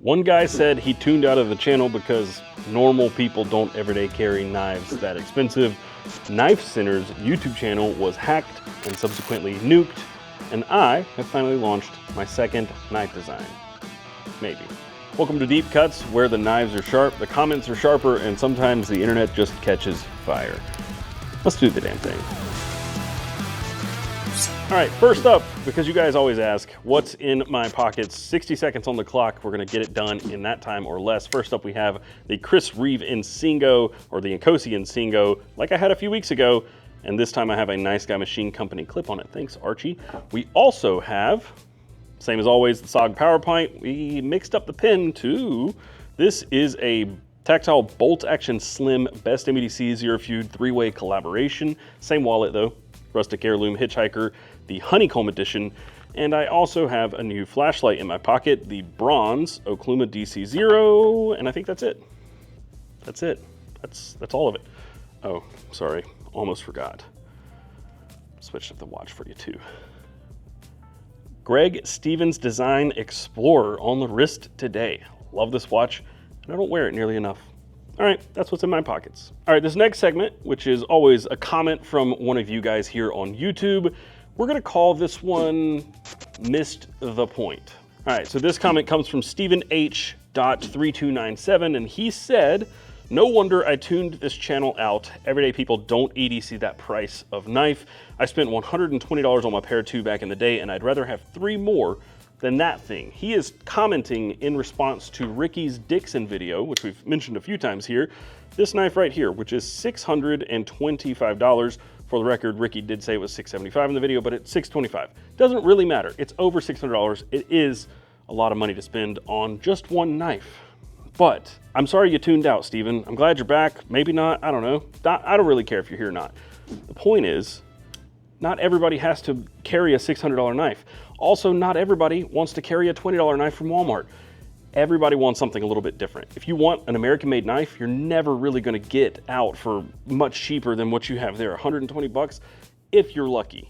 One guy said he tuned out of the channel because normal people don't everyday carry knives that expensive. Knife Center's YouTube channel was hacked and subsequently nuked, and I have finally launched my second knife design. Maybe. Welcome to Deep Cuts, where the knives are sharp, the comments are sharper, and sometimes the internet just catches fire. Let's do the damn thing. All right, first up, because you guys always ask, what's in my pockets? 60 seconds on the clock. We're gonna get it done in that time or less. First up, we have the Chris Reeve Insingo, or the Nkosi Insingo, like I had a few weeks ago. And this time I have a Nice Guy Machine Company clip on it. Thanks, Archie. We also have, same as always, the SOG Power Pint. We mixed up the pin too. This is a tactile bolt action slim best Damn EDC Zero Feud 3-way collaboration. Same wallet though. Rustic Heirloom Hitchhiker, the Honeycomb Edition, and I also have a new flashlight in my pocket, the bronze Okluma DC0, and I think that's it. That's it. That's all of it. Oh, sorry, almost forgot. Switched up the watch for you too. Greg Stevens Design Explorer on the wrist today. Love this watch, and I don't wear it nearly enough. All right, that's what's in my pockets. All right, this next segment, which is always a comment from one of you guys here on YouTube, we're gonna call this one Missed the Point. All right, so this comment comes from Stephen H.3297, and he said, no wonder I tuned this channel out. Everyday people don't EDC that price of knife. I spent $120 on my Pair 2 back in the day, and I'd rather have 3 more than that thing. He is commenting in response to Rikki's Dixon video, which we've mentioned a few times here. This knife right here, which is $625. For the record, Rikki did say it was $675 in the video, but it's $625. Doesn't really matter. It's over $600. It is a lot of money to spend on just one knife. But I'm sorry you tuned out, Steven. I'm glad you're back. Maybe not, I don't know. I don't really care if you're here or not. The point is, not everybody has to carry a $600 knife. Also, not everybody wants to carry a $20 knife from Walmart. Everybody wants something a little bit different. If you want an American-made knife, you're never really gonna get out for much cheaper than what you have there, 120 bucks, if you're lucky.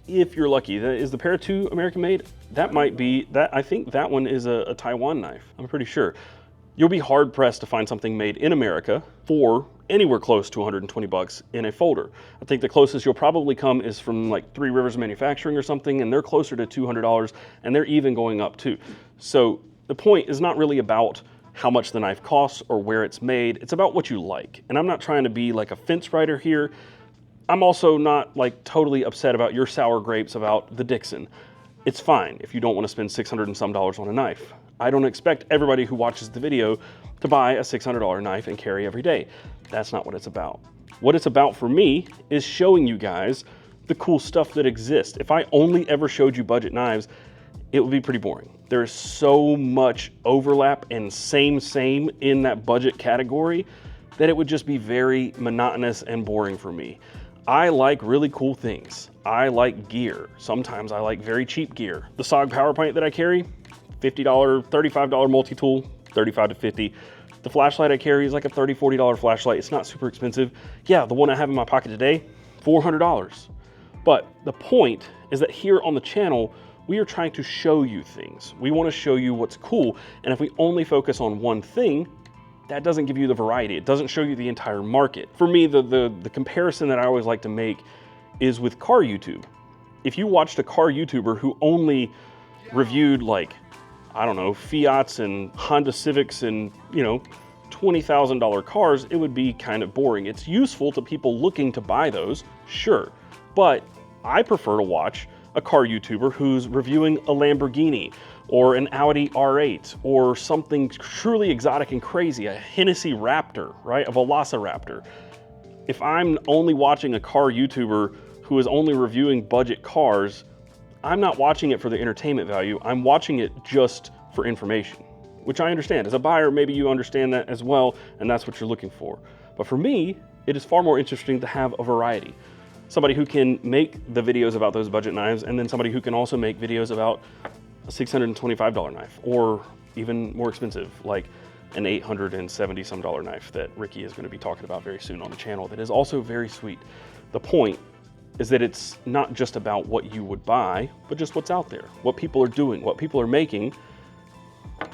If you're lucky. Is the Pair 2 American-made? That might be, I think that one is a Taiwan knife, I'm pretty sure. You'll be hard-pressed to find something made in America for anywhere close to 120 bucks in a folder. I think the closest you'll probably come is from like Three Rivers Manufacturing or something, and they're closer to $200, and they're even going up too. So the point is not really about how much the knife costs or where it's made. It's about what you like. And I'm not trying to be like a fence rider here. I'm also not like totally upset about your sour grapes about the Dixon. It's fine if you don't want to spend $600 and some on a knife. I don't expect everybody who watches the video to buy a $600 knife and carry every day. That's not what it's about. What it's about for me is showing you guys the cool stuff that exists. If I only ever showed you budget knives, it would be pretty boring. There is so much overlap and same in that budget category that it would just be very monotonous and boring for me. I like really cool things. I like gear. Sometimes I like very cheap gear. The SOG Power Pint that I carry, $50, $35 multi-tool, $35 to $50. The flashlight I carry is like a $30, $40 flashlight. It's not super expensive. Yeah, the one I have in my pocket today, $400. But the point is that here on the channel, we are trying to show you things. We want to show you what's cool. And if we only focus on one thing, that doesn't give you the variety. It doesn't show you the entire market. For me, the comparison that I always like to make is with car YouTube. If you watched a car YouTuber who only reviewed like, I don't know, Fiats and Honda Civics and, you know, $20,000 cars, it would be kind of boring. It's useful to people looking to buy those, sure. But I prefer to watch a car YouTuber who's reviewing a Lamborghini or an Audi R8 or something truly exotic and crazy, a Hennessy Raptor, right? A Velociraptor. If I'm only watching a car YouTuber who is only reviewing budget cars, I'm not watching it for the entertainment value. I'm watching it just for information, which I understand. As a buyer, maybe you understand that as well, and that's what you're looking for. But for me, it is far more interesting to have a variety. Somebody who can make the videos about those budget knives, and then somebody who can also make videos about a $625 knife, or even more expensive, like an $870 some knife that Rikki is going to be talking about very soon on the channel that is also very sweet. The point is that it's not just about what you would buy, but just what's out there, what people are doing, what people are making,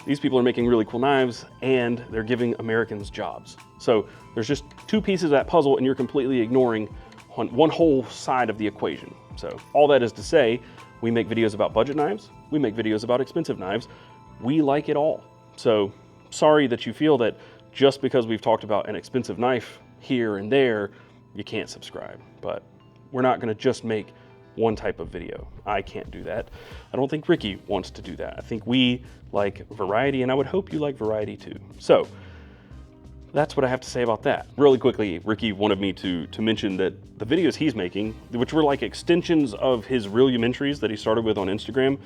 These people are making really cool knives and they're giving Americans jobs. So there's just two pieces of that puzzle and you're completely ignoring one whole side of the equation. So all that is to say, we make videos about budget knives, we make videos about expensive knives, we like it all. So sorry that you feel that just because we've talked about an expensive knife here and there, you can't subscribe. But we're not gonna just make one type of video. I can't do that. I don't think Rikki wants to do that. I think we like variety, and I would hope you like variety too. So that's what I have to say about that. Really quickly, Rikki wanted me to mention that the videos he's making, which were like extensions of his Realumentries that he started with on Instagram,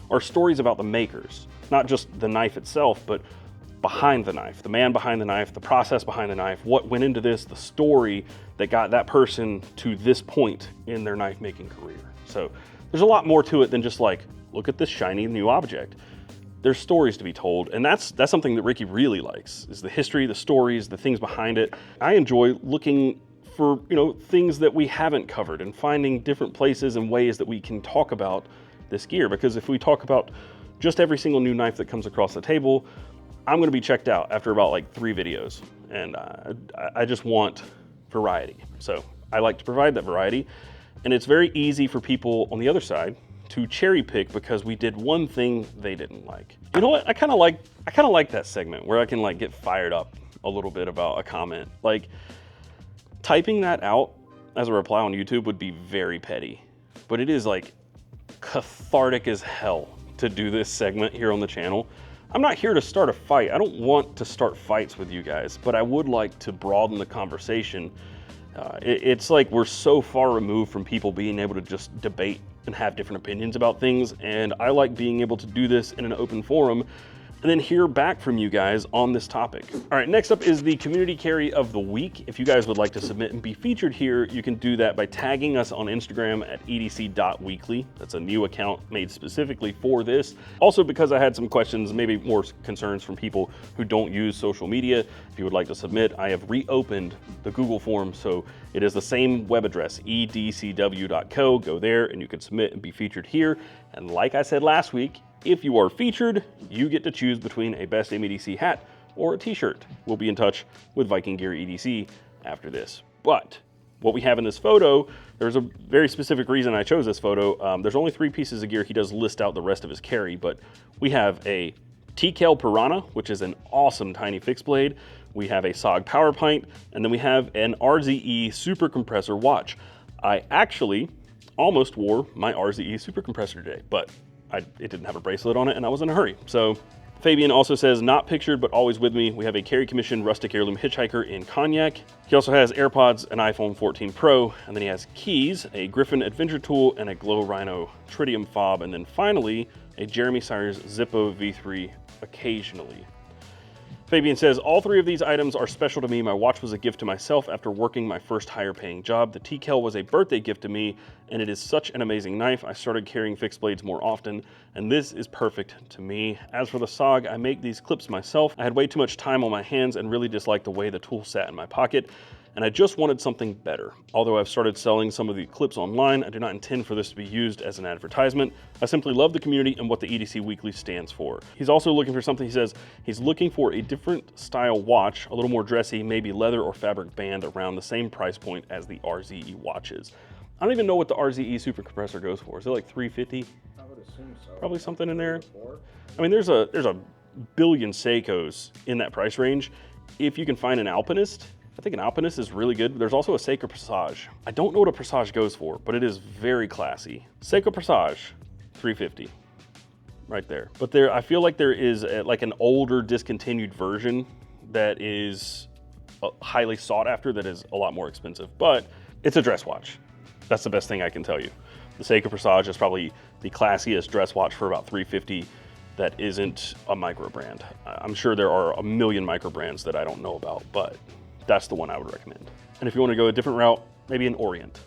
are stories about the makers. Not just the knife itself, but behind the knife, the man behind the knife, the process behind the knife, what went into this, the story that got that person to this point in their knife making career. So there's a lot more to it than just like, look at this shiny new object. There's stories to be told, and that's something that Rikki really likes, is the history, the stories, the things behind it. I enjoy looking for, things that we haven't covered and finding different places and ways that we can talk about this gear, because if we talk about just every single new knife that comes across the table, I'm gonna be checked out after about like 3 videos, and I just want variety. So I like to provide that variety, and it's very easy for people on the other side to cherry pick because we did one thing they didn't like. You know what? I kind of like that segment where I can like get fired up a little bit about a comment. Like typing that out as a reply on YouTube would be very petty, but it is like cathartic as hell to do this segment here on the channel. I'm not here to start a fight. I don't want to start fights with you guys, but I would like to broaden the conversation. It's like we're so far removed from people being able to just debate and have different opinions about things, and I like being able to do this in an open forum and then hear back from you guys on this topic. All right, next up is the community carry of the week. If you guys would like to submit and be featured here, you can do that by tagging us on Instagram at edc.weekly. That's a new account made specifically for this. Also, because I had some questions, maybe more concerns from people who don't use social media, if you would like to submit, I have reopened the Google form, so it is the same web address, edcw.co. Go there and you can submit and be featured here. And like I said last week, if you are featured, you get to choose between a Best Damn EDC hat or a t-shirt. We'll be in touch with Viking Gear EDC after this. But what we have in this photo, there's a very specific reason I chose this photo. There's only 3 pieces of gear. He does list out the rest of his carry, but we have a TKL Piranha, which is an awesome tiny fixed blade. We have a SOG Power Pint, and then we have an RZE Super Compressor watch. I actually almost wore my RZE Super Compressor today, but it didn't have a bracelet on it and I was in a hurry. So Fabian also says, not pictured, but always with me. We have a Carry Commission Rustic Heirloom Hitchhiker in Cognac. He also has AirPods, an iPhone 14 Pro, and then he has keys, a Griffin Adventure Tool, and a Glow Rhino Tritium fob, and then finally, a Jeremy Sires Zippo V3 occasionally. Fabian says, all 3 of these items are special to me. My watch was a gift to myself after working my first higher paying job. The TKL was a birthday gift to me, and it is such an amazing knife. I started carrying fixed blades more often, and this is perfect to me. As for the SOG, I make these clips myself. I had way too much time on my hands and really disliked the way the tool sat in my pocket, and I just wanted something better. Although I've started selling some of the clips online, I do not intend for this to be used as an advertisement. I simply love the community and what the EDC Weekly stands for. He's also looking for something. He says he's looking for a different style watch, a little more dressy, maybe leather or fabric band around the same price point as the RZE watches. I don't even know what the RZE Super Compressor goes for. Is it like $350? I would assume so. Probably something in there. I mean, there's a billion Seikos in that price range. If you can find an Alpinist, I think an Alpinist is really good. There's also a Seiko Presage. I don't know what a Presage goes for, but it is very classy. Seiko Presage, $350, right there. But there, I feel like there is like an older discontinued version that is highly sought after that is a lot more expensive, but it's a dress watch. That's the best thing I can tell you. The Seiko Presage is probably the classiest dress watch for about $350 that isn't a micro brand. I'm sure there are a million micro brands that I don't know about, but that's the one I would recommend. And if you want to go a different route, maybe an Orient.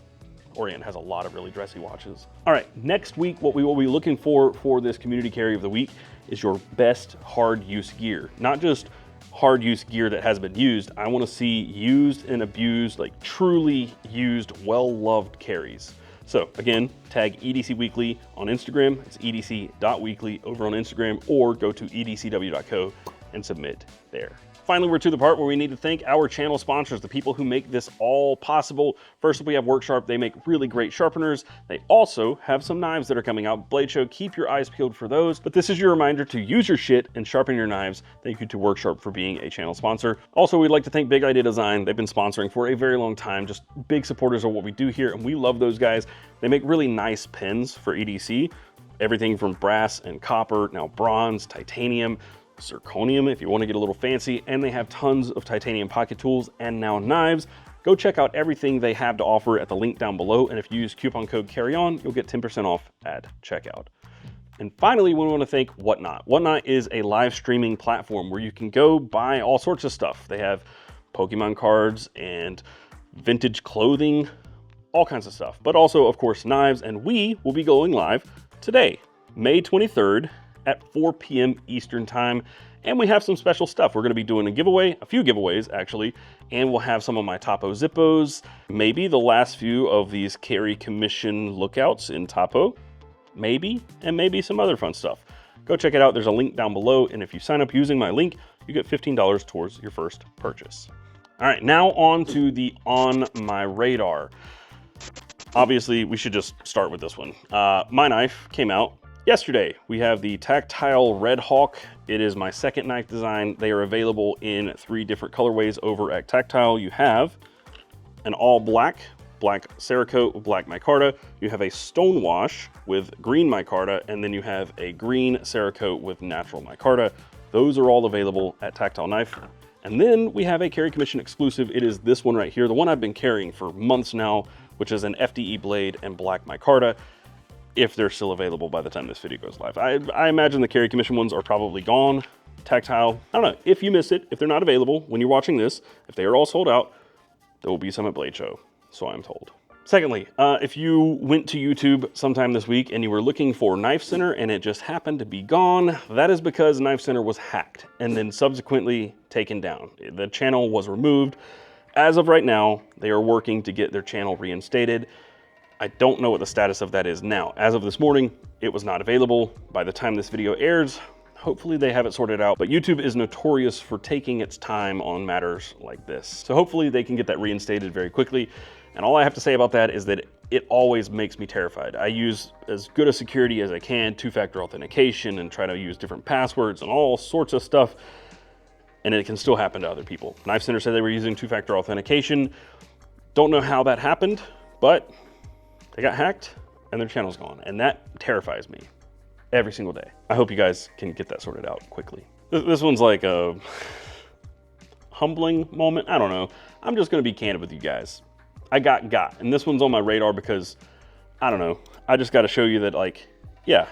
Orient has a lot of really dressy watches. All right, next week, what we will be looking for this community carry of the week is your best hard use gear. Not just hard use gear that has been used. I want to see used and abused, like truly used, well-loved carries. So again, tag EDC Weekly on Instagram. It's edc.weekly over on Instagram, or go to edcw.co and submit there. Finally, we're to the part where we need to thank our channel sponsors, the people who make this all possible. First, we have Worksharp. They make really great sharpeners. They also have some knives that are coming out. Blade Show, keep your eyes peeled for those. But this is your reminder to use your shit and sharpen your knives. Thank you to Worksharp for being a channel sponsor. Also, we'd like to thank bigidesign. They've been sponsoring for a very long time, just big supporters of what we do here, and we love those guys. They make really nice pins for EDC. Everything from brass and copper, now bronze, titanium, zirconium if you want to get a little fancy, and they have tons of titanium pocket tools and now knives. Go check out everything they have to offer at the link down below, and if you use coupon code CARRYON, you'll get 10% off at checkout. And finally, we want to thank Whatnot. Whatnot is a live streaming platform where you can go buy all sorts of stuff. They have Pokemon cards and vintage clothing, all kinds of stuff, but also, of course, knives, and we will be going live today, May 23rd, at 4 p.m. Eastern time, and we have some special stuff. We're going to be doing a giveaway, a few giveaways actually, and we'll have some of my Topo Zippos, maybe the last few of these carry commission lookouts in Topo, maybe, and maybe some other fun stuff. Go check it out. There's a link down below, and if you sign up using my link, you get $15 towards your first purchase. All right, now on to the On My Radar. Obviously, we should just start with this one. My knife came out yesterday. We have the Tactile Red Hawk. It is my second knife design. They are available in 3 different colorways over at Tactile. You have an all black Cerakote with black micarta. You have a stonewash with green micarta, and then you have a green Cerakote with natural micarta. Those are all available at Tactile Knife. And then we have a Carry Commission exclusive. It is this one right here, the one I've been carrying for months now, which is an FDE blade and black micarta, if they're still available by the time this video goes live. I imagine the Carry Commission ones are probably gone. Tactile, I don't know, if you miss it, if they're not available when you're watching this, if they are all sold out, there will be some at Blade Show, so I'm told. Secondly, if you went to YouTube sometime this week and you were looking for Knife Center and it just happened to be gone, that is because Knife Center was hacked and then subsequently taken down. The channel was removed. As of right now, they are working to get their channel reinstated. I don't know what the status of that is now. As of this morning, it was not available. By the time this video airs, hopefully they have it sorted out, but YouTube is notorious for taking its time on matters like this. So hopefully they can get that reinstated very quickly. And all I have to say about that is that it always makes me terrified. I use as good a security as I can, 2-factor authentication, and try to use different passwords and all sorts of stuff, and it can still happen to other people. Knife Center said they were using 2-factor authentication. Don't know how that happened, but they got hacked and their channel's gone, and that terrifies me every single day. I hope you guys can get that sorted out quickly. This one's like a humbling moment. I don't know. I'm just gonna be candid with you guys. I got, and this one's on my radar because, I don't know, I just gotta show you that, like, yeah,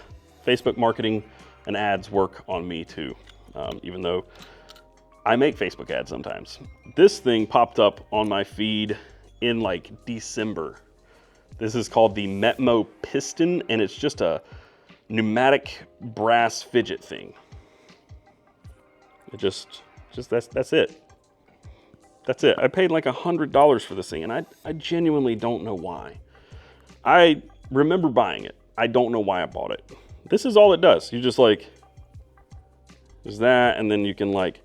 Facebook marketing and ads work on me too, even though I make Facebook ads sometimes. This thing popped up on my feed in like December. This is called the Metmo Piston, and it's just a pneumatic brass fidget thing. It just that's it. That's it. I paid like $100 for this thing, and I genuinely don't know why. I remember buying it. I don't know why I bought it. This is all it does. You just like, there's that, and then you can like,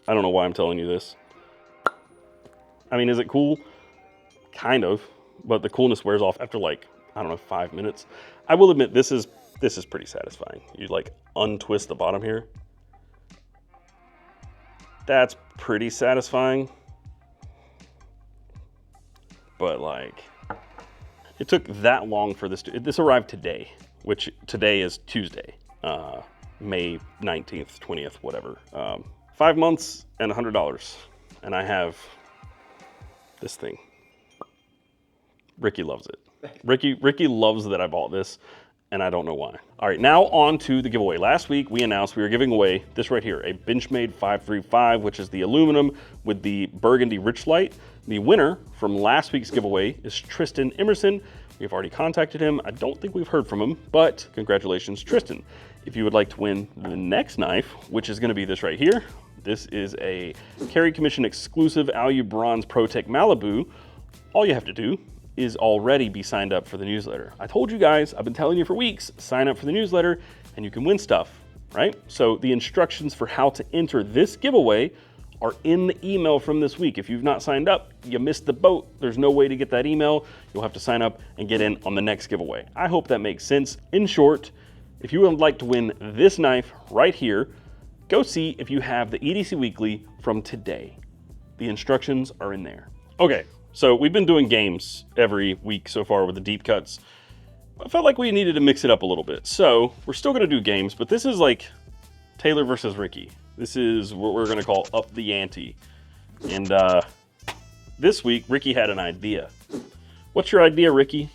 I don't know why I'm telling you this. I mean, is it cool? Kind of, but the coolness wears off after like, I don't know, 5 minutes. I will admit, this is pretty satisfying. You like untwist the bottom here. That's pretty satisfying. But like, it took that long for this this arrived today, which today is Tuesday, May 19th, 20th, whatever. 5 months and $100, and I have this thing. Rikki loves it. Rikki loves that I bought this, and I don't know why. All right, now on to the giveaway. Last week, we announced we were giving away this right here, a Benchmade 535, which is the aluminum with the burgundy rich light. The winner from last week's giveaway is Tristan Emerson. We've already contacted him. I don't think we've heard from him, but congratulations, Tristan. If you would like to win the next knife, which is gonna be this right here, This is a Carry Commission exclusive Alu Bronze ProTech Malibu. All you have to do is already be signed up for the newsletter. I told you guys, I've been telling you for weeks, sign up for the newsletter and you can win stuff, right? So the instructions for how to enter this giveaway are in the email from this week. If you've not signed up, you missed the boat. There's no way to get that email. You'll have to sign up and get in on the next giveaway. I hope that makes sense. In short, if you would like to win this knife right here, go see if you have the EDC Weekly from today. The instructions are in there. Okay, so we've been doing games every week so far with the deep cuts. I felt like we needed to mix it up a little bit. So we're still gonna do games, but this is like Taylor versus Rikki. This is what we're gonna call up the ante. And this week, Rikki had an idea. What's your idea, Rikki?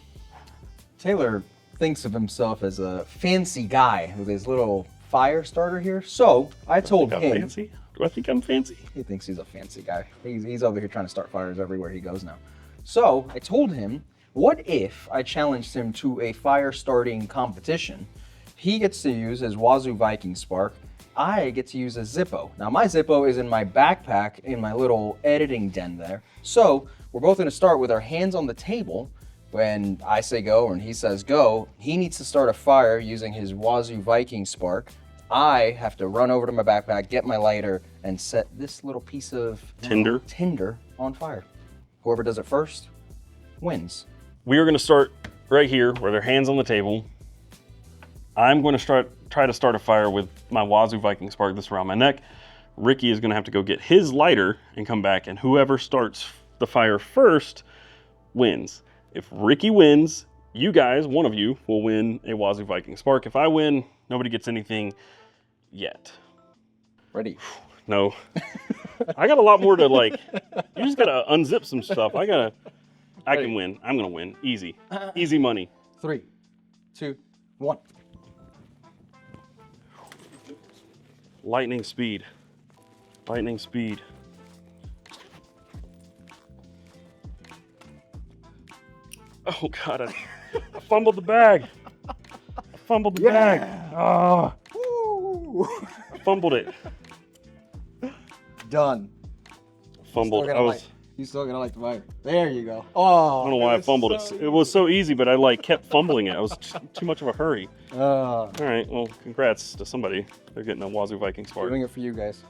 Taylor thinks of himself as a fancy guy with his little fire starter here. So I told him. Fancy? Do I think I'm fancy? He thinks he's a fancy guy. He's over here trying to start fires everywhere he goes now. So I told him, what if I challenged him to a fire starting competition? He gets to use his Wazoo Viking Spark. I get to use a Zippo. Now my Zippo is in my backpack in my little editing den there. So we're both gonna start with our hands on the table. When I say go and he says go, he needs to start a fire using his Wazoo Viking Spark. I have to run over to my backpack, get my lighter, and set this little piece of tinder on fire. Whoever does it first wins. We are gonna start right here where their hands on the table. I'm gonna try to start a fire with my Wazoo Viking Spark this around my neck. Rikki is gonna have to go get his lighter and come back, and whoever starts the fire first wins. If Rikki wins, you guys, one of you, will win a Wazoo Viking Spark. If I win, nobody gets anything yet. Ready? No. I got a lot more to like, you just gotta unzip some stuff. I can win. I'm gonna win. Easy. Easy money. 3, 2, 1. Lightning speed. Lightning speed. Oh God, I fumbled the bag. I fumbled the bag. Oh, I fumbled it. Done. Fumbled. You still gonna light the fire. There you go. Oh, I don't know why I fumbled it. It was so easy, but I like kept fumbling it. I was too much of a hurry. All right, well, congrats to somebody. They're getting a Wazoo Viking Spark. Doing it for you guys.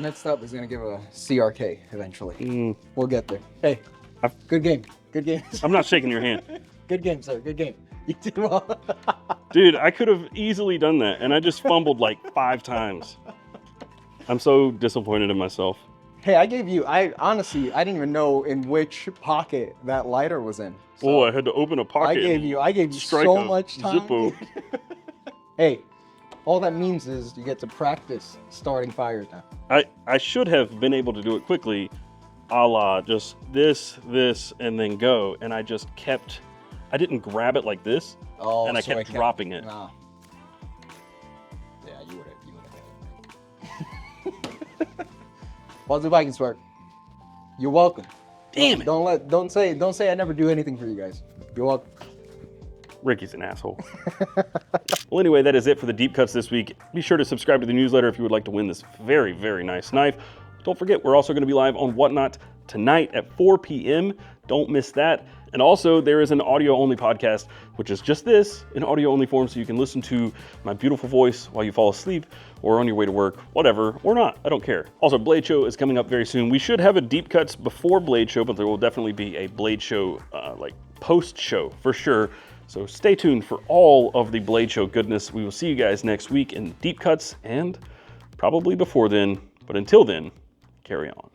Next up is gonna give a CRK eventually. We'll get there. Hey, good game. Good game. I'm not shaking your hand. Good game, sir. Good game. You did well. Dude, I could have easily done that, and I just fumbled like 5 times. I'm so disappointed in myself. Hey, I honestly didn't even know in which pocket that lighter was in. So I had to open a pocket. I gave you so much time. Zippo. Hey, all that means is you get to practice starting fires now. I should have been able to do it quickly, a la just this, and then go. And I just I didn't grab it like this, and I kept dropping it. Nah. Yeah, you would have Wazoo Viking Spark. You're welcome. Damn it. Don't say I never do anything for you guys. You're welcome. Rikki's an asshole. Well, anyway, that is it for the deep cuts this week. Be sure to subscribe to the newsletter if you would like to win this very, very nice knife. Don't forget, we're also going to be live on Whatnot tonight at 4 p.m. Don't miss that. And also, there is an audio-only podcast, which is just this, in audio-only form, so you can listen to my beautiful voice while you fall asleep or on your way to work, whatever, or not. I don't care. Also, Blade Show is coming up very soon. We should have a deep cuts before Blade Show, but there will definitely be a Blade Show, post-show for sure. So stay tuned for all of the Blade Show goodness. We will see you guys next week in deep cuts and probably before then. But until then, carry on.